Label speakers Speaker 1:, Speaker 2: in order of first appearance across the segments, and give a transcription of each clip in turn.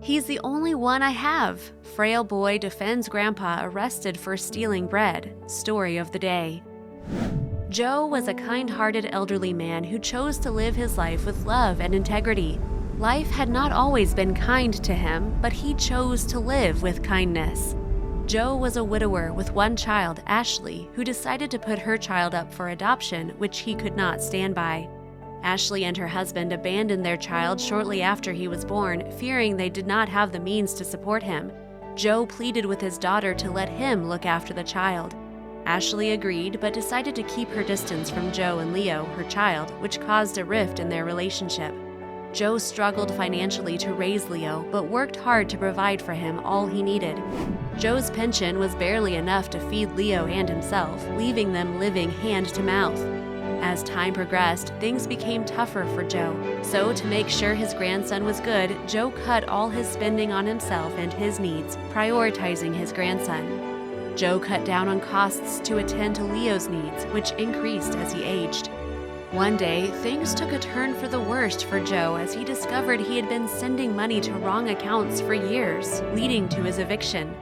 Speaker 1: "He's the only one I have." Frail boy defends grandpa arrested for stealing bread. Story of the day. Joe was a kind-hearted elderly man who chose to live his life with love and integrity. Life had not always been kind to him, but he chose to live with kindness. Joe was a widower with one child, Ashley, who decided to put her child up for adoption, which he could not stand by. Ashley and her husband abandoned their child shortly after he was born, fearing they did not have the means to support him. Joe pleaded with his daughter to let him look after the child. Ashley agreed, but decided to keep her distance from Joe and Leo, her child, which caused a rift in their relationship. Joe struggled financially to raise Leo, but worked hard to provide for him all he needed. Joe's pension was barely enough to feed Leo and himself, leaving them living hand to mouth. As time progressed, things became tougher for Joe. So, to make sure his grandson was good, Joe cut all his spending on himself and his needs, prioritizing his grandson. Joe cut down on costs to attend to Leo's needs, which increased as he aged. One day, things took a turn for the worst for Joe as he discovered he had been sending money to wrong accounts for years, leading to his eviction.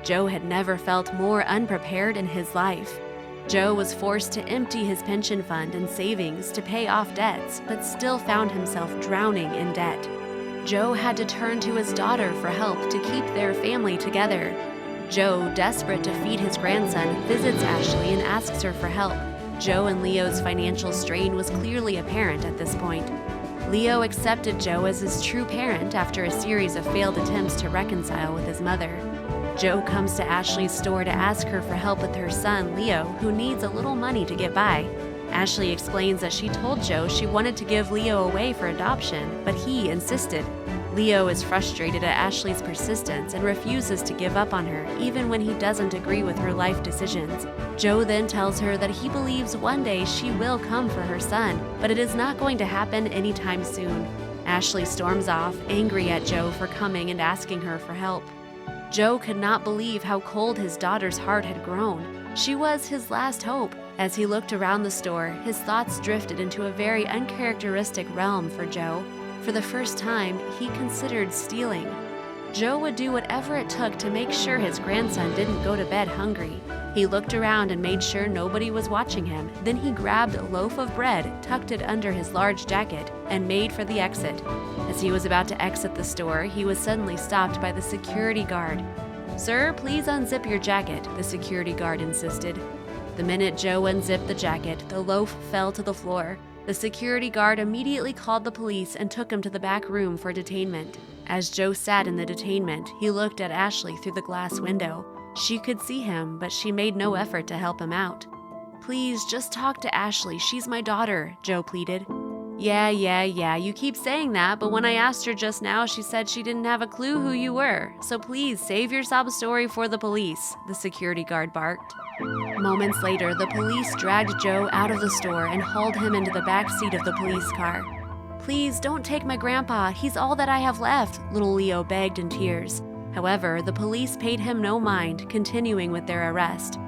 Speaker 1: Joe had never felt more unprepared in his life. Joe was forced to empty his pension fund and savings to pay off debts, but still found himself drowning in debt. Joe had to turn to his daughter for help to keep their family together. Joe, desperate to feed his grandson, visits Ashley and asks her for help. Joe and Leo's financial strain was clearly apparent at this point. Leo accepted Joe as his true parent after a series of failed attempts to reconcile with his mother. Joe comes to Ashley's store to ask her for help with her son, Leo, who needs a little money to get by. Ashley explains that she told Joe she wanted to give Leo away for adoption, but he insisted. Leo is frustrated at Ashley's persistence and refuses to give up on her, even when he doesn't agree with her life decisions. Joe then tells her that he believes one day she will come for her son, but it is not going to happen anytime soon. Ashley storms off, angry at Joe for coming and asking her for help. Joe could not believe how cold his daughter's heart had grown. She was his last hope. As he looked around the store, his thoughts drifted into a very uncharacteristic realm for Joe. For the first time, he considered stealing. Joe would do whatever it took to make sure his grandson didn't go to bed hungry. He looked around and made sure nobody was watching him. Then he grabbed a loaf of bread, tucked it under his large jacket, and made for the exit. As he was about to exit the store, he was suddenly stopped by the security guard. "Sir, please unzip your jacket," the security guard insisted. The minute Joe unzipped the jacket, the loaf fell to the floor. The security guard immediately called the police and took him to the back room for detainment. As Joe sat in the detainment, he looked at Ashley through the glass window. She could see him, but she made no effort to help him out. "Please, just talk to Ashley. She's my daughter," Joe pleaded. Yeah, you keep saying that, but when I asked her just now, she said she didn't have a clue who you were. So please, save your sob story for the police," the security guard barked. Moments later, the police dragged Joe out of the store and hauled him into the back seat of the police car. "Please, don't take my grandpa. He's all that I have left," little Leo begged in tears. However, the police paid him no mind, continuing with their arrest.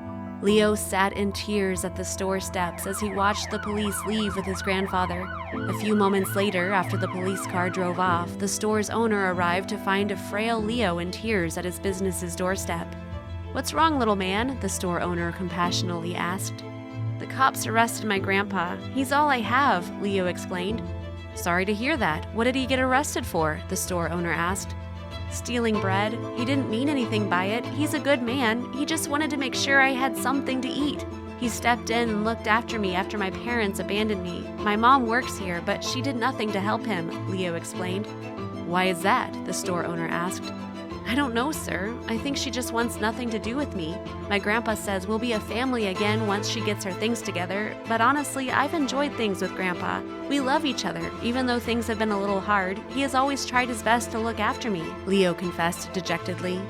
Speaker 1: Leo sat in tears at the store steps as he watched the police leave with his grandfather. A few moments later, after the police car drove off, the store's owner arrived to find a frail Leo in tears at his business's doorstep. "What's wrong, little man?" the store owner compassionately asked. "The cops arrested my grandpa. He's all I have," Leo explained. "Sorry to hear that. What did he get arrested for?" the store owner asked. "Stealing bread. He didn't mean anything by it. He's a good man. He just wanted to make sure I had something to eat. He stepped in and looked after me after my parents abandoned me. My mom works here, but she did nothing to help him," Leo explained. "Why is that?" the store owner asked. "I don't know, sir. I think she just wants nothing to do with me. My grandpa says we'll be a family again once she gets her things together, but honestly, I've enjoyed things with Grandpa. We love each other, even though things have been a little hard. He has always tried his best to look after me," Leo confessed dejectedly.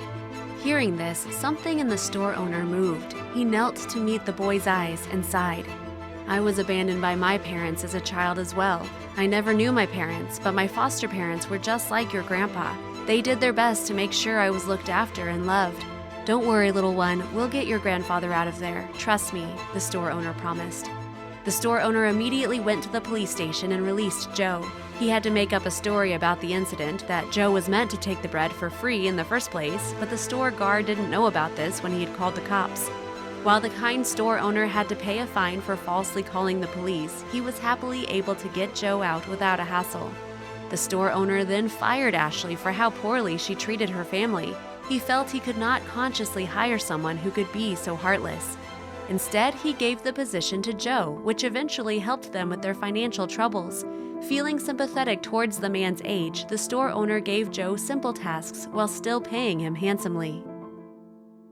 Speaker 1: Hearing this, something in the store owner moved. He knelt to meet the boy's eyes and sighed. "I was abandoned by my parents as a child as well. I never knew my parents, but my foster parents were just like your grandpa. They did their best to make sure I was looked after and loved. Don't worry, little one, we'll get your grandfather out of there. Trust me," the store owner promised. The store owner immediately went to the police station and released Joe. He had to make up a story about the incident, that Joe was meant to take the bread for free in the first place, but the store guard didn't know about this when he had called the cops. While the kind store owner had to pay a fine for falsely calling the police, he was happily able to get Joe out without a hassle. The store owner then fired Ashley for how poorly she treated her family. He felt he could not consciously hire someone who could be so heartless. Instead, he gave the position to Joe, which eventually helped them with their financial troubles. Feeling sympathetic towards the man's age, the store owner gave Joe simple tasks while still paying him handsomely.